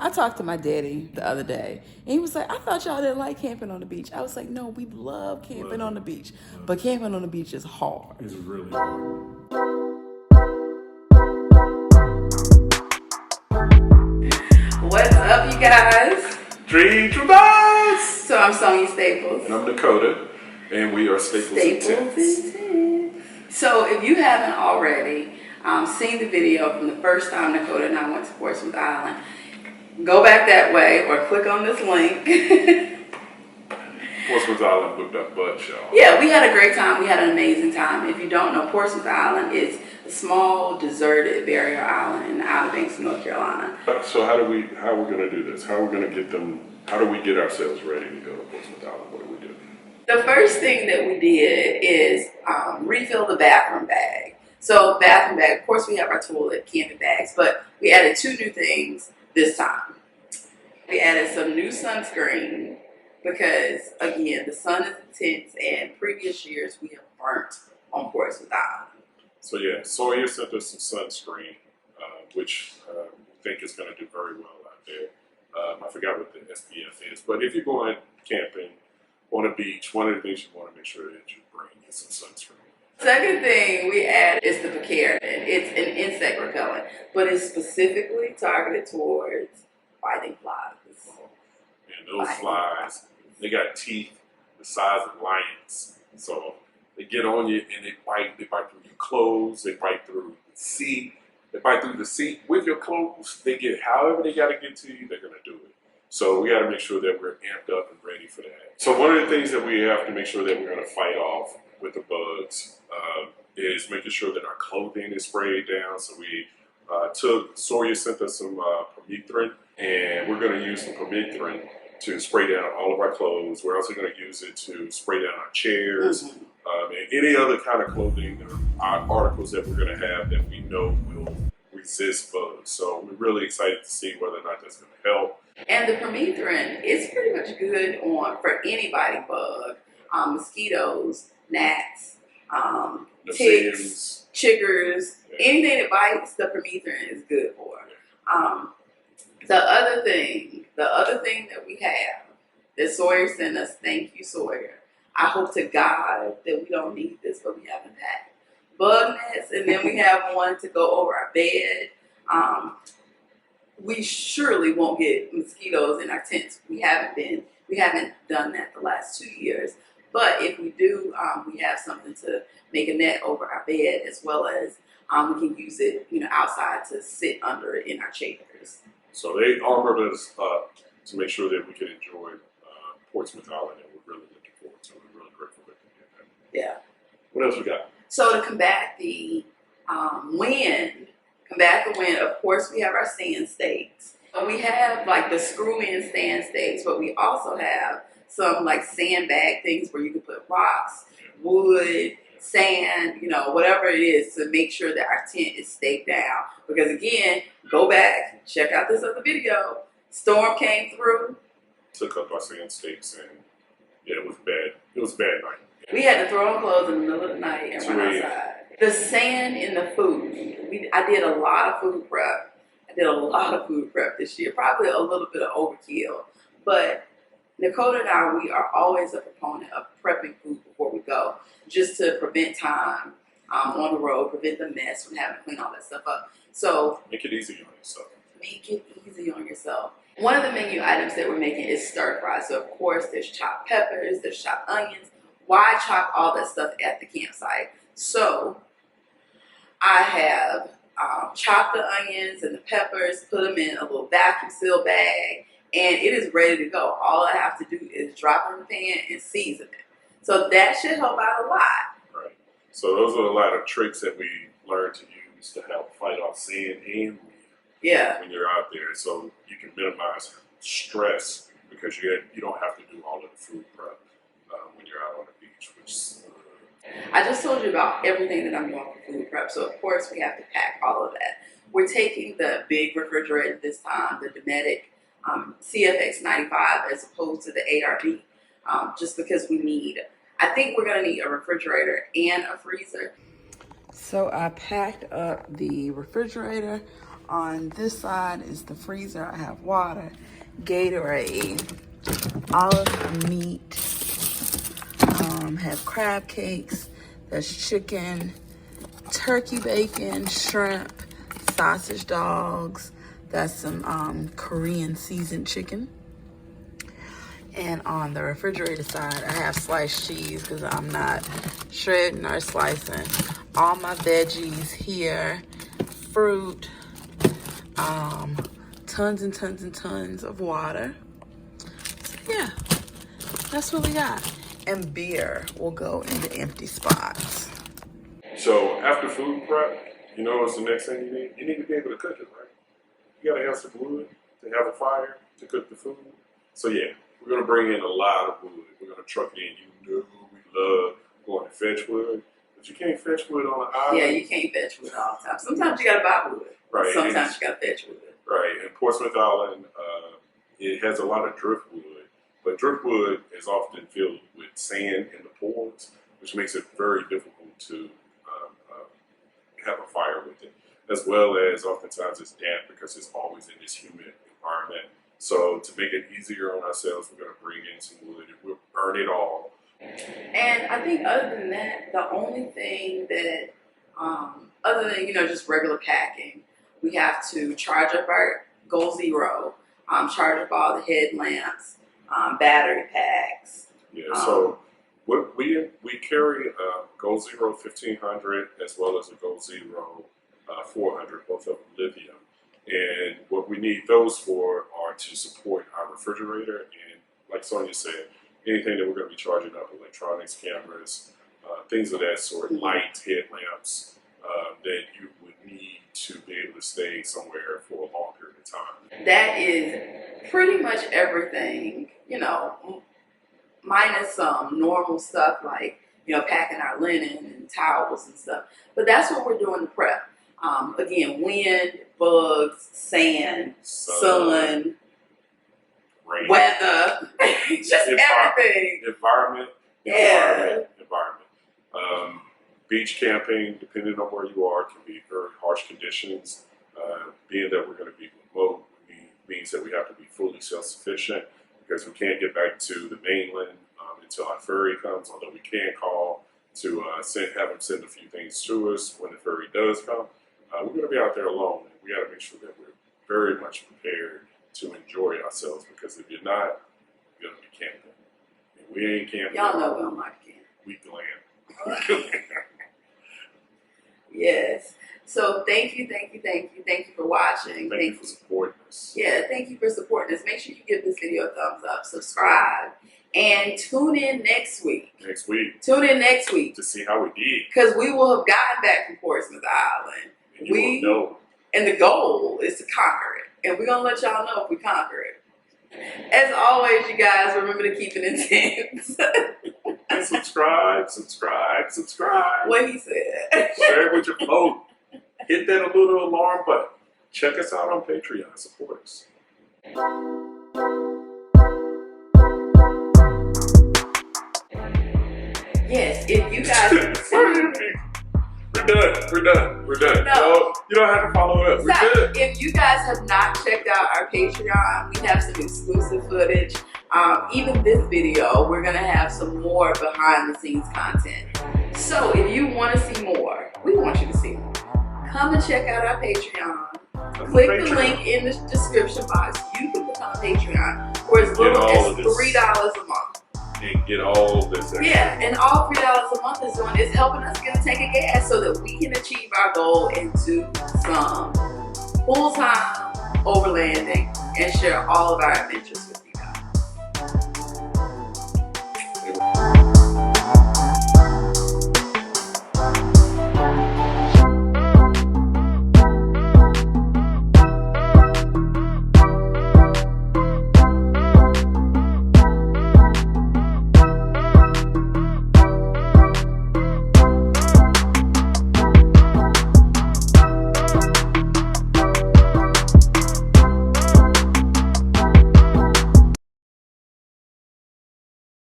I talked to my daddy the other day, and he was like, I thought y'all didn't like camping on the beach. I was like, no, we love camping on the beach. But camping on the beach is hard. It's really hard. What's up, you guys? Dream Tribes! So I'm Sonya Staples. And I'm Necota, and we are Staples Intense. So if you haven't already seen the video from the first time Necota and I went to Portsmouth Island, go back that way or click on this link. Portsmouth Island booked up bunch, y'all. Yeah, we had a great time. We had an amazing time. If you don't know, Portsmouth Island is a small, deserted barrier island in the Outer Banks of North Carolina. So how are we gonna do this? How are we gonna get them? How do we get ourselves ready to go to Portsmouth Island? What do we do? The first thing that we did is refill the bathroom bag. So bathroom bag, of course we have our toilet, camping bags, but we added 2 new things this time. We added some new sunscreen because, again, the sun is intense and previous years we have burnt on Portsmouth Island. So yeah, Sawyer sent us some sunscreen, which we think is gonna do very well out there. I forgot what the SPF is, but if you're going camping on a beach, one of the things you want to make sure that you bring is some sunscreen. Second thing we add is the picaridin. It's an insect repellent, but it's specifically targeted towards biting flies. And those flies, they got teeth the size of lions. So they get on you and they bite through your clothes, they bite through the seat, they bite through the seat with your clothes. They get however they got to get to you, they're going to do it. So we got to make sure that we're amped up and ready for that. So one of the things that we have to make sure that we're going to fight off with the bugs is making sure that our clothing is sprayed down. So we Sawyer sent us some permethrin, and we're going to use some permethrin to spray down all of our clothes. We're also going to use it to spray down our chairs and any other kind of clothing or articles that we're going to have that we know will resist bugs. So we're really excited to see whether or not that's going to help. And the permethrin is pretty much good for any biting bug, mosquitoes, gnats, ticks, chiggers, anything that bites, the permethrin is good for. The other thing that we have that Sawyer sent us, thank you, Sawyer. I hope to God that we don't need this, but we haven't had bug nets, and then we have one to go over our bed. We surely won't get mosquitoes in our tents. We haven't done that the last 2 years. But if we do, we have something to make a net over our bed, as well as we can use it, outside to sit under it in our chairs. So they armored us up to make sure that we could enjoy Portsmouth Island, and we're really looking forward to it. We're really grateful that we did that. Yeah. What else we got? So to combat the wind, of course, we have our stand stakes. We have like the screw-in stand stakes, but we also have some like sandbag things where you can put rocks, wood, sand, whatever it is to make sure that our tent is staked down. Because again, go back, check out this other video. Storm came through. Took up our sand stakes, and yeah, it was bad. It was a bad night. We had to throw on clothes in the middle of the night and run outside. The sand in the food. I did a lot of food prep. This year. Probably a little bit of overkill. But Necota and I, we are always a proponent of prepping food before we go, just to prevent time on the road, prevent the mess from having to clean all that stuff up. So make it easy on yourself. Make it easy on yourself. One of the menu items that we're making is stir fry. So of course there's chopped peppers, there's chopped onions. Why chop all that stuff at the campsite? So I have chopped the onions and the peppers, put them in a little vacuum seal bag, and it is ready to go. All I have to do is drop it in the pan and season it. So that should help out a lot. Right. So those are a lot of tricks that we learned to use to help fight off sand and wind. Yeah. When you're out there, so you can minimize stress because you don't have to do all of the food prep when you're out on the beach. I just told you about everything that I'm doing for food prep, so of course we have to pack all of that. We're taking the big refrigerator this time, the Dometic CFX 95 as opposed to the ARB, just because I think we're going to need a refrigerator and a freezer. So I packed up the refrigerator On this side is the freezer. I have water, Gatorade, olive meat, have crab cakes, there's chicken, turkey bacon, shrimp, sausage dogs, that's some Korean seasoned chicken. And on the refrigerator side, I have sliced cheese because I'm not shredding or slicing. All my veggies here, fruit, tons and tons and tons of water. So yeah, that's what we got. And beer will go in the empty spots. So after food prep, you know what's the next thing you need? You need to be able to cook it, right? You gotta have some wood to have a fire to cook the food. So yeah, we're gonna bring in a lot of wood. We're gonna truck it in. You know we love going to fetch wood, but you can't fetch wood on an island. Yeah, you can't fetch wood all the time. Sometimes you gotta buy wood. Right. Sometimes you gotta fetch wood. Right. And Portsmouth Island, it has a lot of driftwood, but driftwood is often filled with sand in the pores, which makes it very difficult to have a fire with it, as well as oftentimes it's damp because it's always in this humid environment. So to make it easier on ourselves, we're going to bring in some wood and we'll burn it all. And I think other than that, the only thing that, other than, just regular packing, we have to charge up our Goal Zero, charge up all the headlamps, battery packs. Yeah, so we carry a Goal Zero 1500 as well as a Goal Zero 400, both of them lithium. And what we need those for are to support our refrigerator and, like Sonya said, anything that we're going to be charging up, electronics, cameras, things of that sort, lights, headlamps, that you would need to be able to stay somewhere for a long period of time. That is pretty much everything, minus some normal stuff like, packing our linen and towels and stuff. But that's what we're doing to prep. Again, wind, bugs, sand, sun, rain, weather, just everything. Environment. Beach camping, depending on where you are, can be very harsh conditions. Being that we're going to be remote means that we have to be fully self-sufficient because we can't get back to the mainland until our ferry comes, although we can call to have them send a few things to us when the ferry does come. We're going to be out there alone, and we got to make sure that we're very much prepared to enjoy ourselves because if you're not, you're going to be camping. And we ain't camping. Y'all know we don't like camping. We glam. Yes. So thank you for watching. Thank you for supporting us. Yeah, thank you for supporting us. Make sure you give this video a thumbs up, subscribe, and tune in next week. Tune in next week to see how we did. Because we will have gotten back from Portsmouth Island. And you will know. And the goal is to conquer it. And we're going to let y'all know if we conquer it. As always, you guys, remember to keep it intense. And subscribe. What he said. Share it with your folks. Hit that little alarm button. Check us out on Patreon. Support us. Yes, if you guys... We're done. No, you don't have to follow us. We're good. If you guys have not checked out our Patreon, we have some exclusive footage. Even this video, we're going to have some more behind the scenes content. So if you want to see more, we want you to see more. Come and check out our Patreon. Click the link in the description box. You can become a Patreon for as little as $3 a month. And get all this extra. Yeah, and all $3 a month is helping us get a tank of gas so that we can achieve our goal into some full-time overlanding and share all of our adventures with you.